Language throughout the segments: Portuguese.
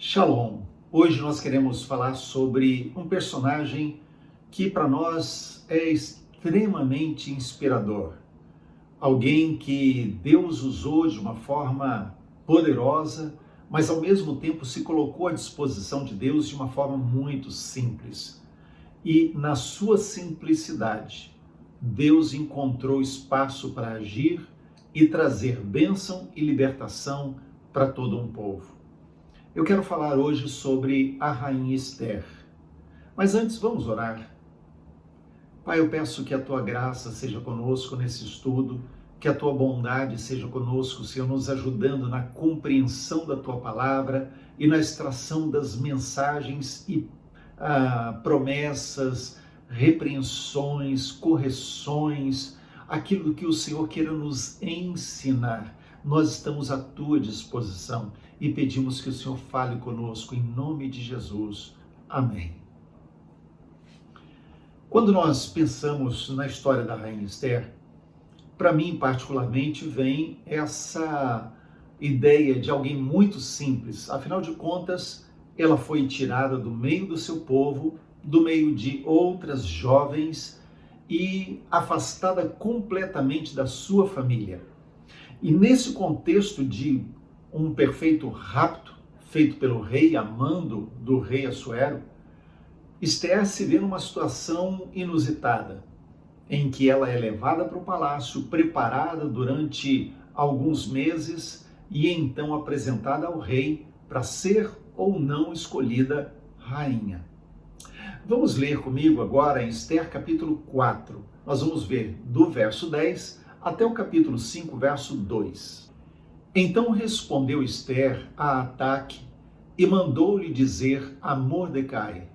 Shalom! Hoje nós queremos falar sobre um personagem que para nós é extremamente inspirador. Alguém que Deus usou de uma forma poderosa, mas ao mesmo tempo se colocou à disposição de Deus de uma forma muito simples. E na sua simplicidade, Deus encontrou espaço para agir e trazer bênção e libertação para todo um povo. Eu quero falar hoje sobre a rainha Esther. Mas antes, vamos orar. Pai, eu peço que a tua graça seja conosco nesse estudo, que a tua bondade seja conosco, Senhor, nos ajudando na compreensão da tua palavra e na extração das mensagens e promessas, repreensões, correções, aquilo que o Senhor queira nos ensinar. Nós estamos à tua disposição e pedimos que o Senhor fale conosco em nome de Jesus. Amém. Quando nós pensamos na história da rainha Esther, para mim particularmente vem essa ideia de alguém muito simples. Afinal de contas, ela foi tirada do meio do seu povo, do meio de outras jovens e afastada completamente da sua família. E nesse contexto de um perfeito rapto feito pelo rei, a mando do rei Assuero, Esther se vê numa situação inusitada, em que ela é levada para o palácio, preparada durante alguns meses e então apresentada ao rei para ser ou não escolhida rainha. Vamos ler comigo agora em Esther capítulo 4. Nós vamos ver do verso 10 até o capítulo 5, verso 2. Então respondeu Esther a Ataque e mandou-lhe dizer a Mordecai: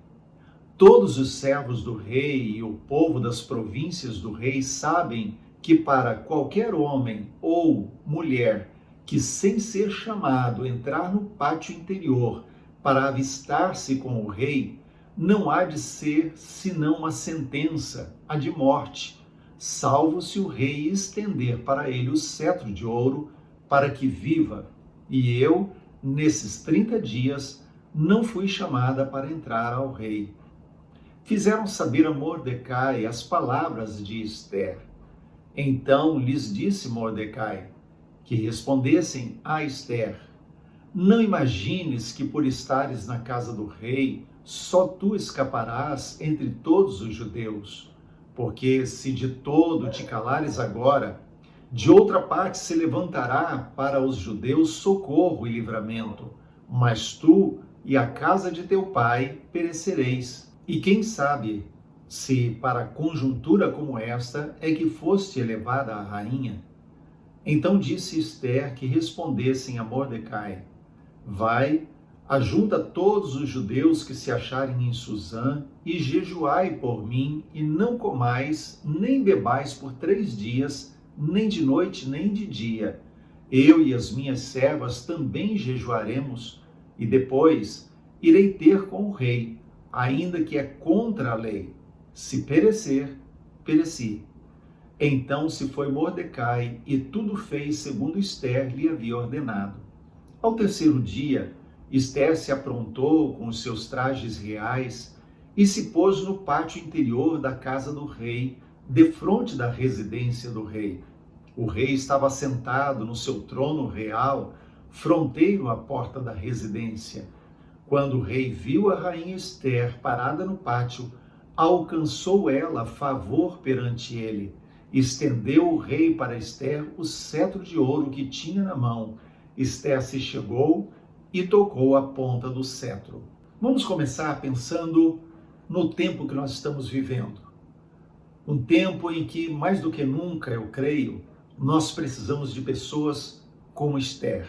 todos os servos do rei e o povo das províncias do rei sabem que para qualquer homem ou mulher que sem ser chamado entrar no pátio interior para avistar-se com o rei, não há de ser senão uma sentença, a de morte, salvo se o rei estender para ele o cetro de ouro para que viva. E eu, nesses 30 dias, não fui chamada para entrar ao rei. Fizeram saber a Mordecai as palavras de Esther. Então lhes disse Mordecai que respondessem a Esther: não imagines que por estares na casa do rei, só tu escaparás entre todos os judeus, porque se de todo te calares agora, de outra parte se levantará para os judeus socorro e livramento, mas tu e a casa de teu pai perecereis. E quem sabe se para conjuntura como esta é que foste elevada a rainha? Então disse Esther que respondessem a Mordecai: vai, ajunta todos os judeus que se acharem em Susã e jejuai por mim, e não comais nem bebais por 3 dias, nem de noite nem de dia. Eu e as minhas servas também jejuaremos, e depois irei ter com o rei, ainda que é contra a lei. Se perecer, pereci. Então se foi Mordecai e tudo fez segundo Esther lhe havia ordenado. Ao 3º dia, Esther se aprontou com os seus trajes reais e se pôs no pátio interior da casa do rei, defronte da residência do rei. O rei estava sentado no seu trono real, fronteiro à porta da residência. Quando o rei viu a rainha Esther parada no pátio, alcançou ela favor perante ele. Estendeu o rei para Esther o cetro de ouro que tinha na mão. Esther se chegou e tocou a ponta do cetro. Vamos começar pensando no tempo que nós estamos vivendo. Um tempo em que, mais do que nunca, eu creio, nós precisamos de pessoas como Esther.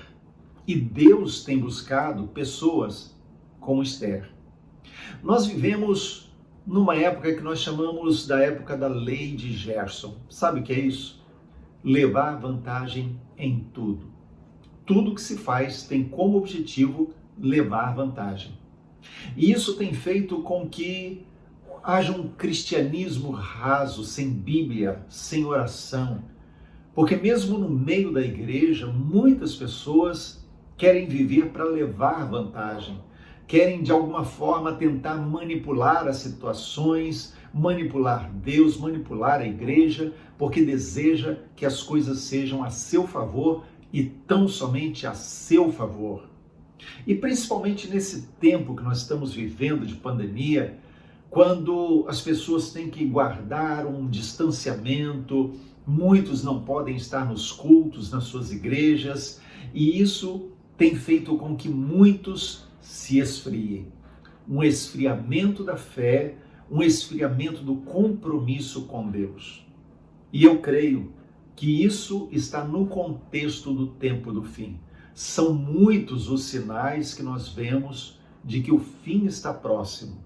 E Deus tem buscado pessoas como Esther. Nós vivemos numa época que nós chamamos da época da lei de Gerson. Sabe o que é isso? Levar vantagem em tudo. Tudo que se faz tem como objetivo levar vantagem. E isso tem feito com que haja um cristianismo raso, sem Bíblia, sem oração. Porque mesmo no meio da igreja, muitas pessoas querem viver para levar vantagem. querem de alguma forma tentar manipular as situações, manipular Deus, manipular a igreja, porque deseja que as coisas sejam a seu favor e tão somente a seu favor. E principalmente nesse tempo que nós estamos vivendo de pandemia, quando as pessoas têm que guardar um distanciamento, muitos não podem estar nos cultos, nas suas igrejas, e isso tem feito com que muitos se esfriem. Um esfriamento da fé, um esfriamento do compromisso com Deus. E eu creio que isso está no contexto do tempo do fim. São muitos os sinais que nós vemos de que o fim está próximo.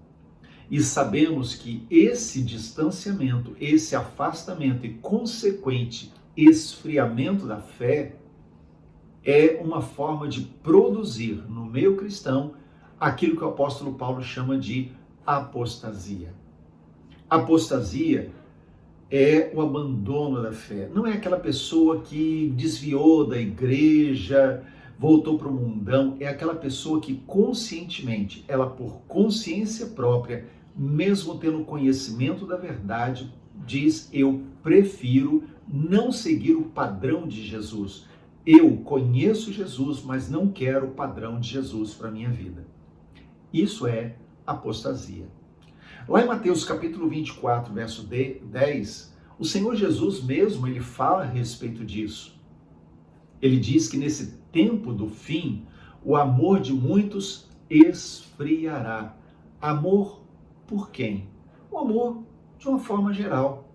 E sabemos que esse distanciamento, esse afastamento e consequente esfriamento da fé é uma forma de produzir no meio cristão aquilo que o apóstolo Paulo chama de apostasia. Apostasia é o abandono da fé. Não é aquela pessoa que desviou da igreja, voltou para o mundão, é aquela pessoa que conscientemente, ela por consciência própria, mesmo tendo conhecimento da verdade, diz: eu prefiro não seguir o padrão de Jesus. Eu conheço Jesus, mas não quero o padrão de Jesus para a minha vida. Isso é apostasia. Lá em Mateus capítulo 24, verso 10, o Senhor Jesus mesmo, ele fala a respeito disso. Ele diz que nesse tempo do fim, o amor de muitos esfriará. Amor por quem? O amor de uma forma geral.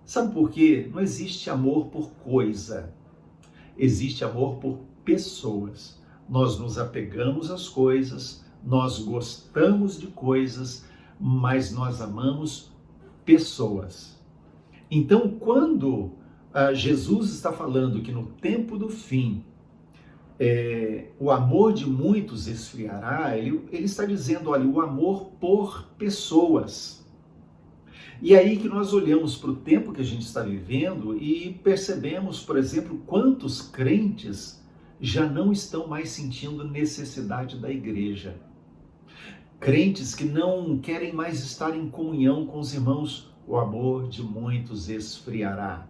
Sabe por quê? Não existe amor por coisa. Existe amor por pessoas. Nós nos apegamos às coisas, nós gostamos de coisas, mas nós amamos pessoas. Então, quando Jesus está falando que no tempo do fim, o amor de muitos esfriará, ele está dizendo, olha, o amor por pessoas. E aí que nós olhamos para o tempo que a gente está vivendo e percebemos, por exemplo, quantos crentes já não estão mais sentindo necessidade da igreja. Crentes que não querem mais estar em comunhão com os irmãos, o amor de muitos esfriará.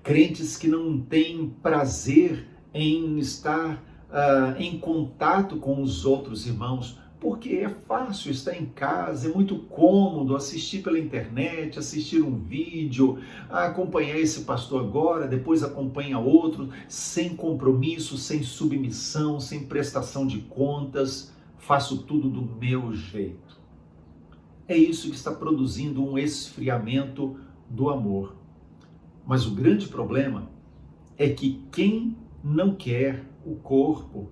Crentes que não têm prazer em estar em contato com os outros irmãos, porque é fácil estar em casa, é muito cômodo assistir pela internet, assistir um vídeo, acompanhar esse pastor agora, depois acompanha outro, sem compromisso, sem submissão, sem prestação de contas, faço tudo do meu jeito. É isso que está produzindo um esfriamento do amor. Mas o grande problema é que quem não quer o corpo,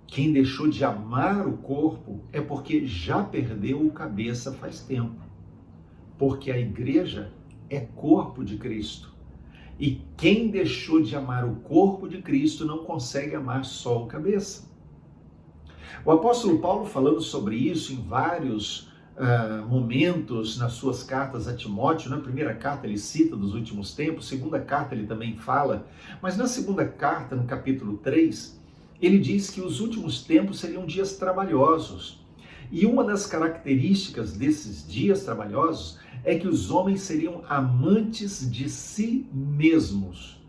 quem deixou de amar o corpo, é porque já perdeu o cabeça faz tempo. Porque a igreja é corpo de Cristo. E quem deixou de amar o corpo de Cristo não consegue amar só o cabeça. O apóstolo Paulo, falando sobre isso em vários momentos nas suas cartas a Timóteo, na primeira carta ele cita dos últimos tempos, segunda carta ele também fala, mas na segunda carta, no capítulo 3, ele diz que os últimos tempos seriam dias trabalhosos. E uma das características desses dias trabalhosos é que os homens seriam amantes de si mesmos.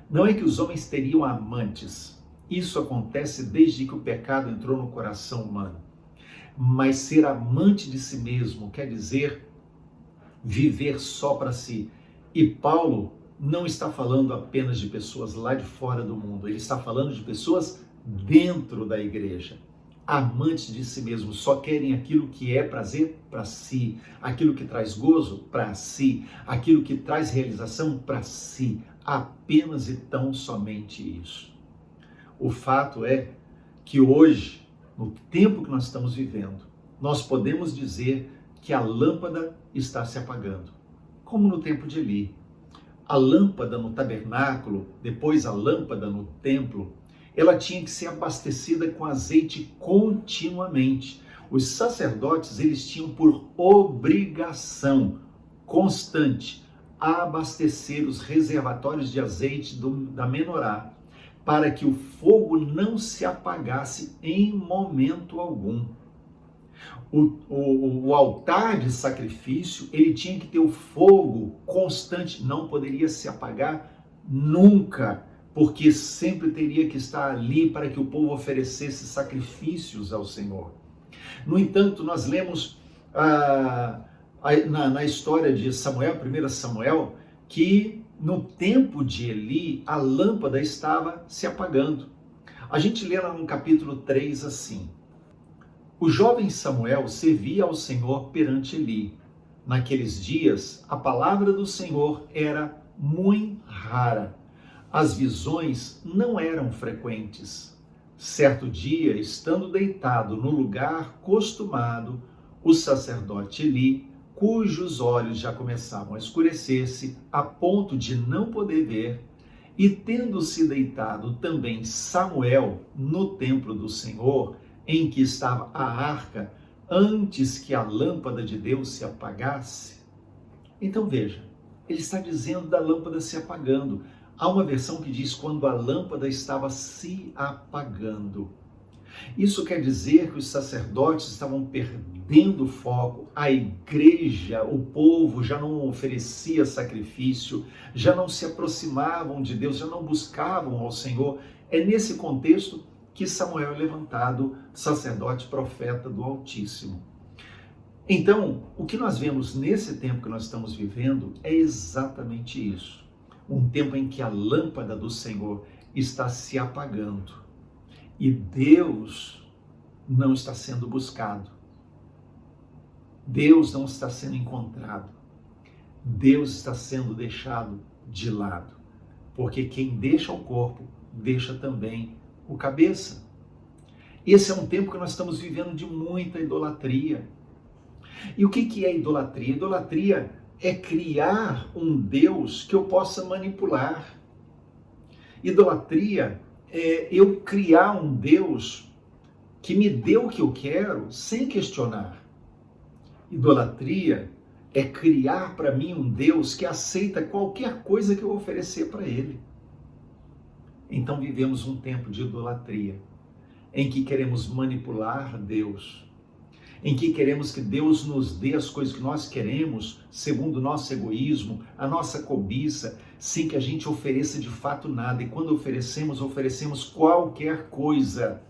Não é que os homens teriam amantes. Isso acontece desde que o pecado entrou no coração humano. Mas ser amante de si mesmo quer dizer viver só para si. E Paulo não está falando apenas de pessoas lá de fora do mundo, ele está falando de pessoas dentro da igreja. Amantes de si mesmo, só querem aquilo que é prazer para si, aquilo que traz gozo para si, aquilo que traz realização para si, apenas e tão somente isso. O fato é que hoje, no tempo que nós estamos vivendo, nós podemos dizer que a lâmpada está se apagando, como no tempo de Eli. A lâmpada no tabernáculo, depois a lâmpada no templo, ela tinha que ser abastecida com azeite continuamente. Os sacerdotes, eles tinham por obrigação constante abastecer os reservatórios de azeite da menorá, para que o fogo não se apagasse em momento algum. O altar de sacrifício, ele tinha que ter o fogo constante, não poderia se apagar nunca, porque sempre teria que estar ali para que o povo oferecesse sacrifícios ao Senhor. No entanto, nós lemos na história de Samuel, 1 Samuel, que no tempo de Eli, a lâmpada estava se apagando. A gente lê lá no capítulo 3 assim: o jovem Samuel servia ao Senhor perante Eli. Naqueles dias, a palavra do Senhor era muito rara. As visões não eram frequentes. Certo dia, estando deitado no lugar costumado, o sacerdote Eli, cujos olhos já começavam a escurecer-se, a ponto de não poder ver, e tendo-se deitado também Samuel no templo do Senhor, em que estava a arca, antes que a lâmpada de Deus se apagasse. Então veja, ele está dizendo da lâmpada se apagando. Há uma versão que diz quando a lâmpada estava se apagando. Isso quer dizer que os sacerdotes estavam perdendo o foco, a igreja, o povo já não oferecia sacrifício, já não se aproximavam de Deus, já não buscavam ao Senhor. É nesse contexto que Samuel é levantado sacerdote profeta do Altíssimo. Então, o que nós vemos nesse tempo que nós estamos vivendo é exatamente isso. Um tempo em que a lâmpada do Senhor está se apagando e Deus não está sendo buscado. Deus não está sendo encontrado. Deus está sendo deixado de lado. Porque quem deixa o corpo, deixa também o cabeça. Esse é um tempo que nós estamos vivendo de muita idolatria. E o que é idolatria? Idolatria é criar um Deus que eu possa manipular. Idolatria é eu criar um Deus que me dê o que eu quero sem questionar. Idolatria é criar para mim um Deus que aceita qualquer coisa que eu oferecer para ele. Então vivemos um tempo de idolatria, em que queremos manipular Deus, em que queremos que Deus nos dê as coisas que nós queremos, segundo o nosso egoísmo, a nossa cobiça, sem que a gente ofereça de fato nada. E quando oferecemos, oferecemos qualquer coisa.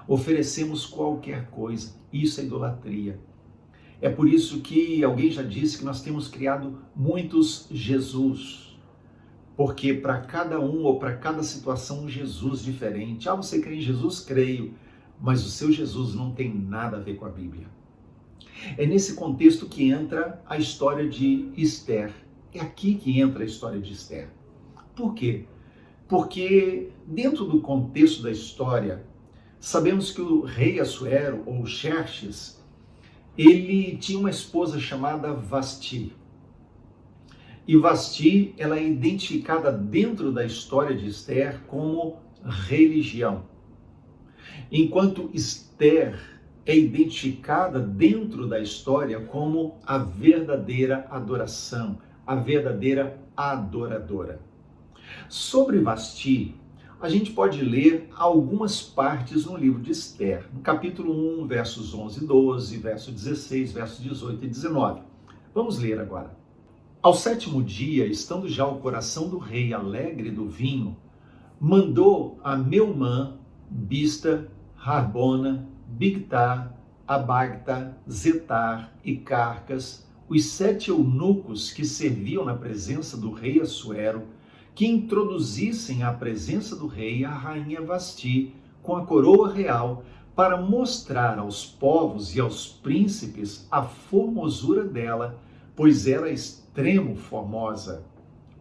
Oferecemos qualquer coisa. Isso é idolatria. É por isso que alguém já disse que nós temos criado muitos Jesus. Porque para cada um ou para cada situação um Jesus diferente. Ah, você crê em Jesus? Creio. Mas o seu Jesus não tem nada a ver com a Bíblia. É nesse contexto que entra a história de Esther. É aqui que entra a história de Esther. Por quê? Porque dentro do contexto da história, sabemos que o rei Assuero, ou Xerxes, ele tinha uma esposa chamada Vasti. E Vasti, ela é identificada dentro da história de Esther como religião. Enquanto Esther é identificada dentro da história como a verdadeira adoração, a verdadeira adoradora. Sobre Vasti, a gente pode ler algumas partes no livro de Esther, no capítulo 1, versos 11 e 12, verso 16, versos 18 e 19. Vamos ler agora. Ao 7º dia, estando já o coração do rei alegre do vinho, mandou a Meumã, Bista, Harbona, Bigtar, Abagta, Zetar e Carcas, os 7 eunucos que serviam na presença do rei Assuero, que introduzissem à presença do rei a rainha Vasti com a coroa real, para mostrar aos povos e aos príncipes a formosura dela, pois era extremo formosa.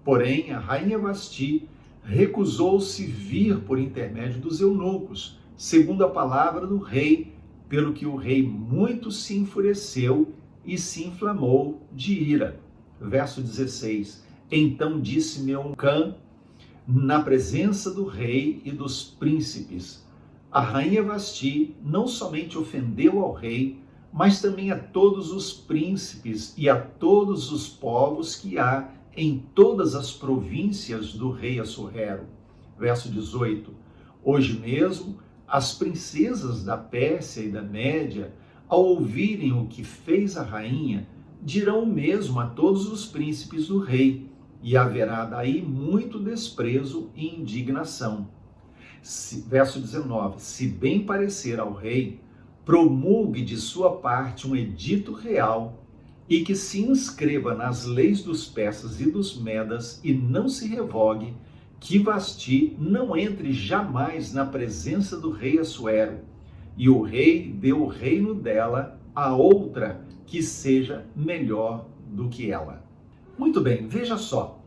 Porém, a rainha Vasti recusou-se vir por intermédio dos eunucos, segundo a palavra do rei, pelo que o rei muito se enfureceu e se inflamou de ira. Verso 16. Então disse Memucã, na presença do rei e dos príncipes: a rainha Vasti não somente ofendeu ao rei, mas também a todos os príncipes e a todos os povos que há em todas as províncias do rei Assuero. Verso 18. Hoje mesmo, as princesas da Pérsia e da Média, ao ouvirem o que fez a rainha, dirão o mesmo a todos os príncipes do rei, e haverá daí muito desprezo e indignação. Verso 19: se bem parecer ao rei, promulgue de sua parte um edito real e que se inscreva nas leis dos persas e dos medas e não se revogue, que Vasti não entre jamais na presença do rei Assuero, e o rei dê o reino dela a outra que seja melhor do que ela. Muito bem, veja só.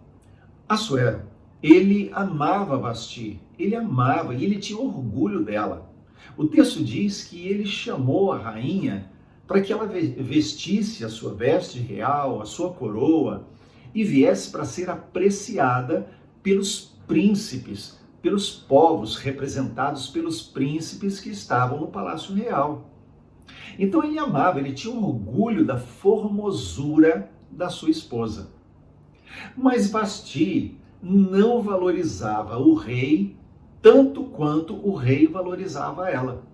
Assuero, ele amava Vasti, ele amava e ele tinha orgulho dela. O texto diz que ele chamou a rainha para que ela vestisse a sua veste real, a sua coroa, e viesse para ser apreciada pelos príncipes, pelos povos representados pelos príncipes que estavam no Palácio Real. Então ele amava, ele tinha orgulho da formosura da sua esposa. Mas Vasti não valorizava o rei tanto quanto o rei valorizava ela.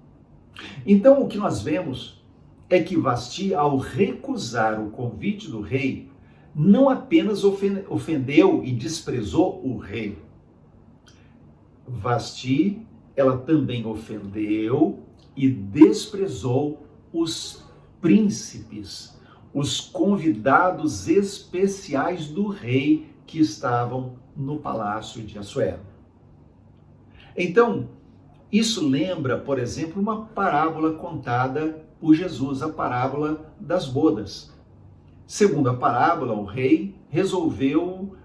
Então o que nós vemos é que Vasti, ao recusar o convite do rei, não apenas ofendeu e desprezou o rei. Vasti, ela também ofendeu e desprezou os príncipes, os convidados especiais do rei que estavam no palácio de Assuero. Então, isso lembra, por exemplo, uma parábola contada por Jesus, a parábola das bodas. Segundo a parábola, o rei resolveu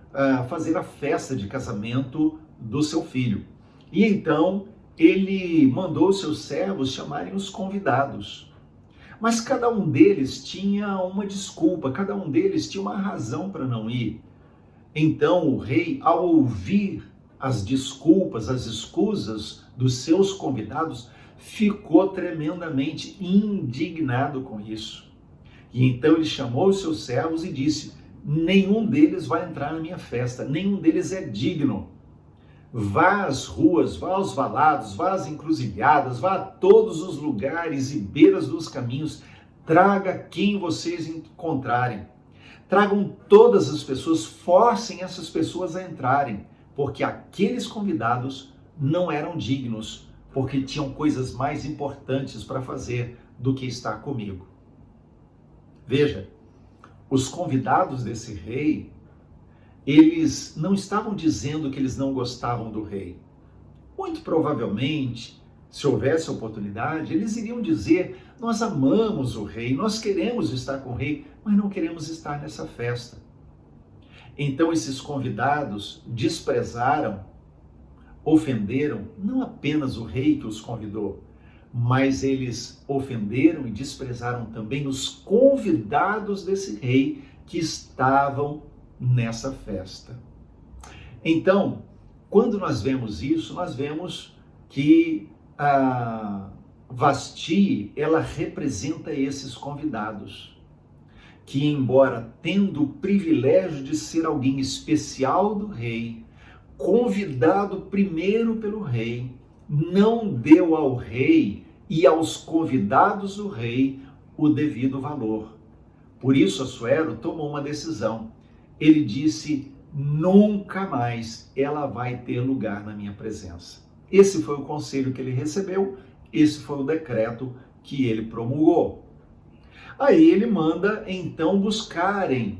fazer a festa de casamento do seu filho. E então ele mandou seus servos chamarem os convidados. Mas cada um deles tinha uma desculpa, cada um deles tinha uma razão para não ir. Então o rei, ao ouvir as desculpas, as escusas dos seus convidados, ficou tremendamente indignado com isso. E então ele chamou os seus servos e disse: nenhum deles vai entrar na minha festa, nenhum deles é digno. Vá às ruas, vá aos valados, vá às encruzilhadas, vá a todos os lugares e beiras dos caminhos, traga quem vocês encontrarem. Tragam todas as pessoas, forcem essas pessoas a entrarem, porque aqueles convidados não eram dignos, porque tinham coisas mais importantes para fazer do que estar comigo. Veja, os convidados desse rei, eles não estavam dizendo que eles não gostavam do rei. Muito provavelmente, se houvesse oportunidade, eles iriam dizer: nós amamos o rei, nós queremos estar com o rei, mas não queremos estar nessa festa. Então esses convidados desprezaram, ofenderam não apenas o rei que os convidou, mas eles ofenderam e desprezaram também os convidados desse rei que estavam nessa festa. Então, quando nós vemos isso, nós vemos que a Vasti, ela representa esses convidados, que embora tendo o privilégio de ser alguém especial do rei, convidado primeiro pelo rei, não deu ao rei e aos convidados do rei o devido valor. Por isso Assuero tomou uma decisão. Ele disse: nunca mais ela vai ter lugar na minha presença. Esse foi o conselho que ele recebeu, esse foi o decreto que ele promulgou. Aí ele manda então buscarem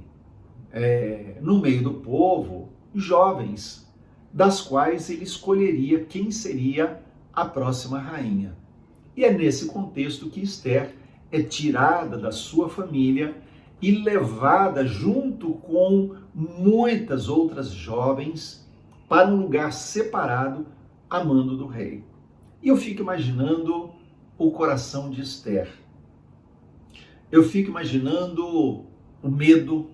no meio do povo jovens, das quais ele escolheria quem seria a próxima rainha. E é nesse contexto que Esther é tirada da sua família e levada junto com muitas outras jovens para um lugar separado a mando do rei. E eu fico imaginando o coração de Esther. Eu fico imaginando o medo,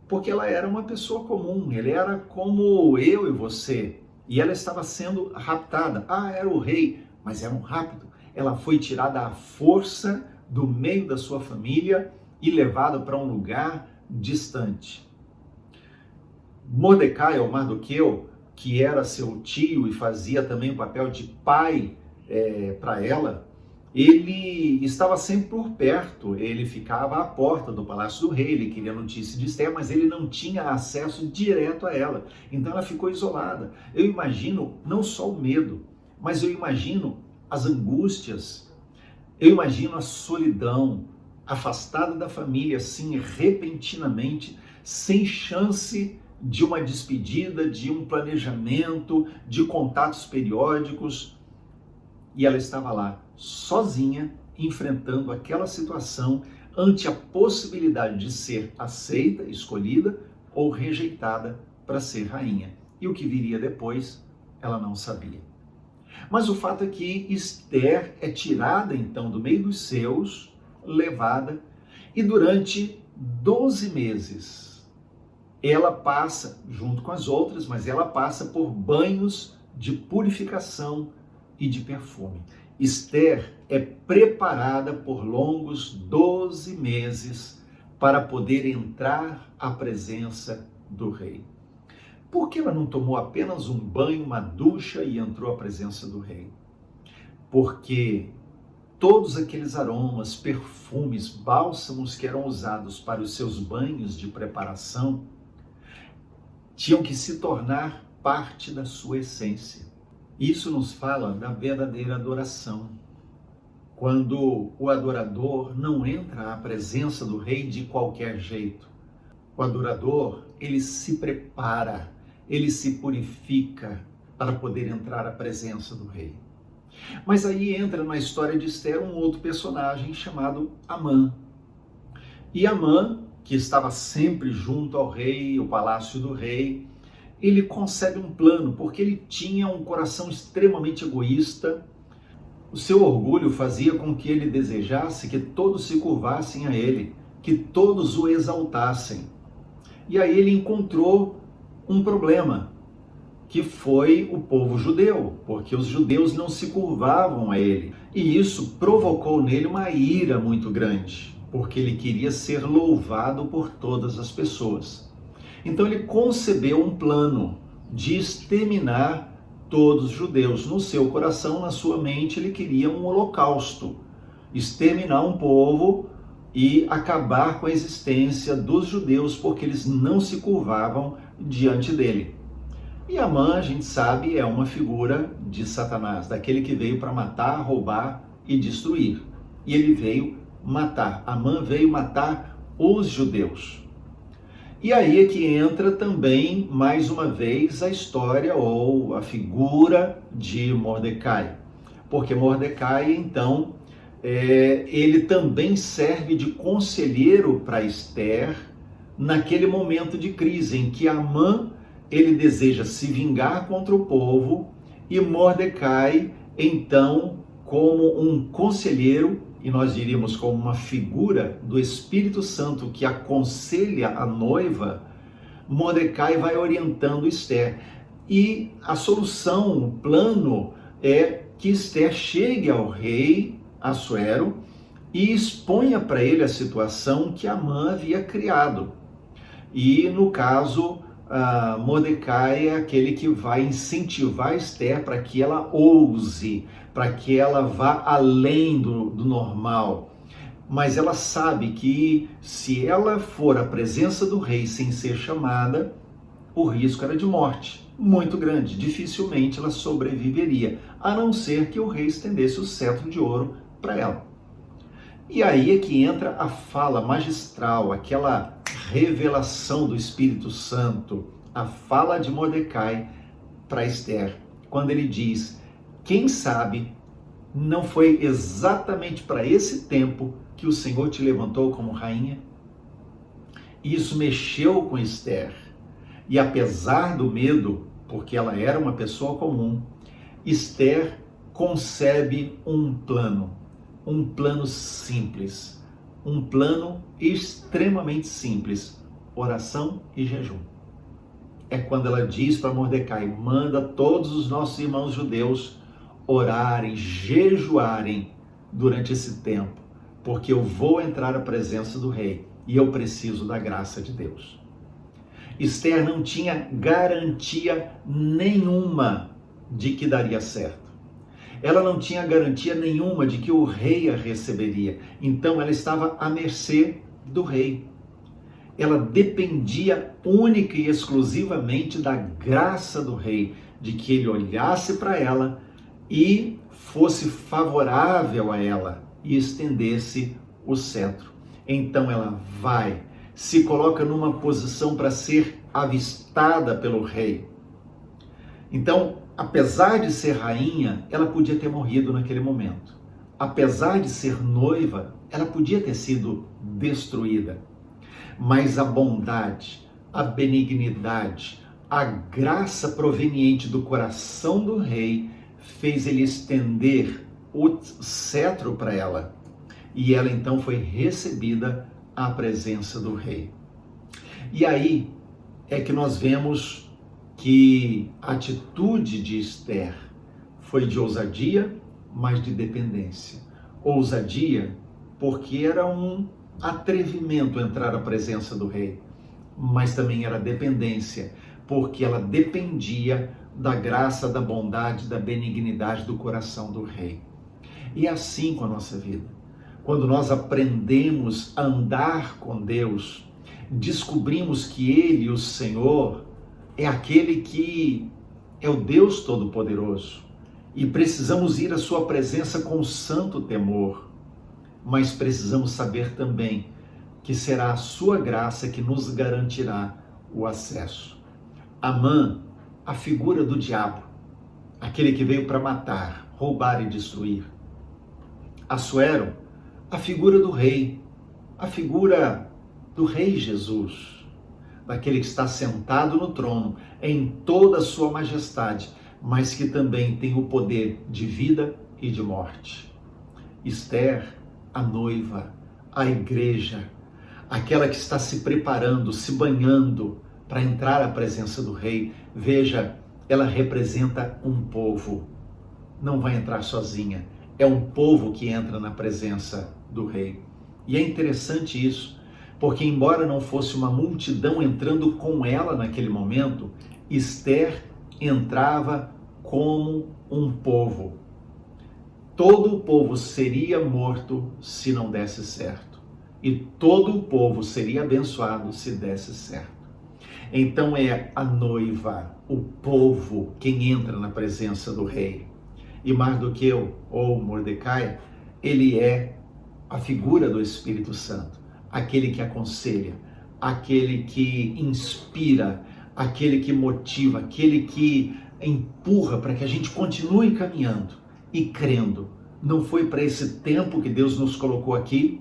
porque ela era uma pessoa comum, ela era como eu e você, e ela estava sendo raptada. Era o rei, mas era um rápido. Ela foi tirada à força do meio da sua família e levada para um lugar distante. Mordecai, ou Mardoqueu, que era seu tio e fazia também o papel de pai para ela, ele estava sempre por perto, ele ficava à porta do Palácio do Rei, ele queria notícia de Esther, mas ele não tinha acesso direto a ela. Então ela ficou isolada. Eu imagino não só o medo, mas eu imagino as angústias, eu imagino a solidão, afastada da família, assim, repentinamente, sem chance de uma despedida, de um planejamento, de contatos periódicos. E ela estava lá, sozinha, enfrentando aquela situação ante a possibilidade de ser aceita, escolhida ou rejeitada para ser rainha. E o que viria depois, ela não sabia. Mas o fato é que Esther é tirada então do meio dos seus, levada, e durante 12 meses ela passa, junto com as outras, mas ela passa por banhos de purificação e de perfume. Esther é preparada por longos 12 meses para poder entrar à presença do rei. Por que ela não tomou apenas um banho, uma ducha e entrou à presença do rei? Porque todos aqueles aromas, perfumes, bálsamos que eram usados para os seus banhos de preparação tinham que se tornar parte da sua essência. Isso nos fala da verdadeira adoração. Quando o adorador não entra à presença do rei de qualquer jeito. O adorador, ele se prepara, ele se purifica para poder entrar à presença do rei. Mas aí entra na história de Esther um outro personagem chamado Amã. E Amã, que estava sempre junto ao rei, o palácio do rei, ele concebe um plano, porque ele tinha um coração extremamente egoísta. O seu orgulho fazia com que ele desejasse que todos se curvassem a ele, que todos o exaltassem. E aí ele encontrou um problema, que foi o povo judeu, porque os judeus não se curvavam a ele. E isso provocou nele uma ira muito grande, porque ele queria ser louvado por todas as pessoas. Então ele concebeu um plano de exterminar todos os judeus. No seu coração, na sua mente, ele queria um holocausto, exterminar um povo e acabar com a existência dos judeus, porque eles não se curvavam diante dele. E Amã, a gente sabe, é uma figura de Satanás, daquele que veio para matar, roubar e destruir. E ele veio matar. Amã veio matar os judeus. E aí é que entra também, mais uma vez, a história ou a figura de Mordecai. Porque Mordecai, então, ele também serve de conselheiro para Esther naquele momento de crise em que Amã, ele deseja se vingar contra o povo e Mordecai, então, como um conselheiro, e nós diríamos como uma figura do Espírito Santo que aconselha a noiva, Mordecai vai orientando Esther. E a solução, o plano é que Esther chegue ao rei Assuero e exponha para ele a situação que Amã havia criado. E no caso, Mordecai é aquele que vai incentivar Esther para que ela ouse, para que ela vá além do normal. Mas ela sabe que se ela for à presença do rei sem ser chamada, o risco era de morte, muito grande. Dificilmente ela sobreviveria, a não ser que o rei estendesse o cetro de ouro para ela. E aí é que entra a fala magistral, aquela revelação do Espírito Santo, a fala de Mordecai para Esther, quando ele diz: quem sabe não foi exatamente para esse tempo que o Senhor te levantou como rainha? E isso mexeu com Esther. E apesar do medo, porque ela era uma pessoa comum, Esther concebe um plano simples, um plano extremamente simples: oração e jejum. É quando ela diz para Mordecai: manda todos os nossos irmãos judeus orarem, jejuarem durante esse tempo, porque eu vou entrar à presença do rei e eu preciso da graça de Deus. Esther não tinha garantia nenhuma de que daria certo. Ela não tinha garantia nenhuma de que o rei a receberia. Então ela estava à mercê do rei. Ela dependia única e exclusivamente da graça do rei, de que ele olhasse para ela e fosse favorável a ela e estendesse o cetro. Então ela vai, se coloca numa posição para ser avistada pelo rei. Então, apesar de ser rainha, ela podia ter morrido naquele momento. Apesar de ser noiva, ela podia ter sido destruída. Mas a bondade, a benignidade, a graça proveniente do coração do rei fez ele estender o cetro para ela. E ela então foi recebida à presença do rei. E aí é que nós vemos que a atitude de Esther foi de ousadia, mas de dependência. Ousadia porque era um atrevimento entrar à presença do rei, mas também era dependência, porque ela dependia da graça, da bondade, da benignidade do coração do rei. E é assim com a nossa vida. Quando nós aprendemos a andar com Deus, descobrimos que Ele, o Senhor, é aquele que é o Deus Todo-Poderoso e precisamos ir à sua presença com santo temor. Mas precisamos saber também que será a sua graça que nos garantirá o acesso. Amã, a figura do diabo, aquele que veio para matar, roubar e destruir. Assuero, a figura do rei, a figura do rei Jesus, daquele que está sentado no trono em toda a sua majestade, mas que também tem o poder de vida e de morte. Esther, a noiva, a igreja, aquela que está se preparando, se banhando para entrar à presença do rei. Veja, ela representa um povo. Não vai entrar sozinha. É um povo que entra na presença do rei. E é interessante isso, porque embora não fosse uma multidão entrando com ela naquele momento, Esther entrava como um povo. Todo o povo seria morto se não desse certo. E todo o povo seria abençoado se desse certo. Então é a noiva, o povo, quem entra na presença do rei. E Mardoqueu, ou Mordecai, ele é a figura do Espírito Santo. Aquele que aconselha, aquele que inspira, aquele que motiva, aquele que empurra para que a gente continue caminhando e crendo. Não foi para esse tempo que Deus nos colocou aqui,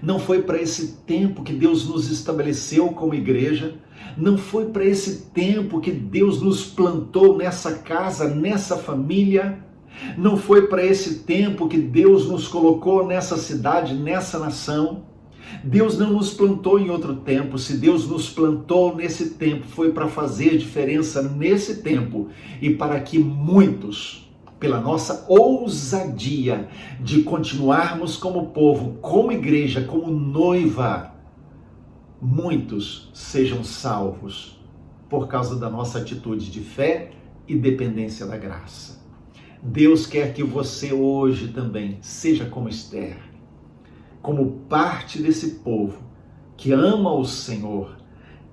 não foi para esse tempo que Deus nos estabeleceu como igreja, não foi para esse tempo que Deus nos plantou nessa casa, nessa família, não foi para esse tempo que Deus nos colocou nessa cidade, nessa nação. Deus não nos plantou em outro tempo. Se Deus nos plantou nesse tempo, foi para fazer diferença nesse tempo e para que muitos, pela nossa ousadia de continuarmos como povo, como igreja, como noiva, muitos sejam salvos por causa da nossa atitude de fé e dependência da graça. Deus quer que você hoje também seja como Esther, como parte desse povo que ama o Senhor,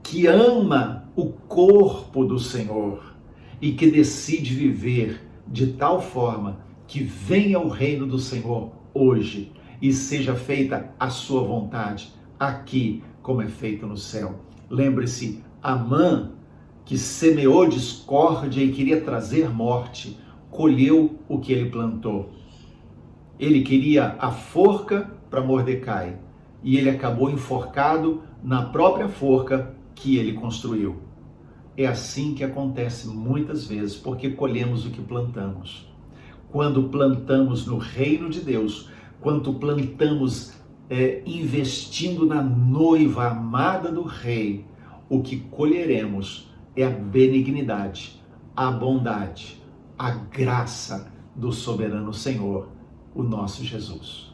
que ama o corpo do Senhor e que decide viver de tal forma que venha o reino do Senhor hoje e seja feita a sua vontade aqui como é feito no céu. Lembre-se, Amã, que semeou discórdia e queria trazer morte, colheu o que ele plantou. Ele queria a forca para Mordecai e ele acabou enforcado na própria forca que ele construiu. É assim que acontece muitas vezes, porque colhemos o que plantamos. Quando plantamos no reino de Deus, quando plantamos investindo na noiva amada do rei, o que colheremos é a benignidade, a bondade, a graça do soberano Senhor, o nosso Jesus.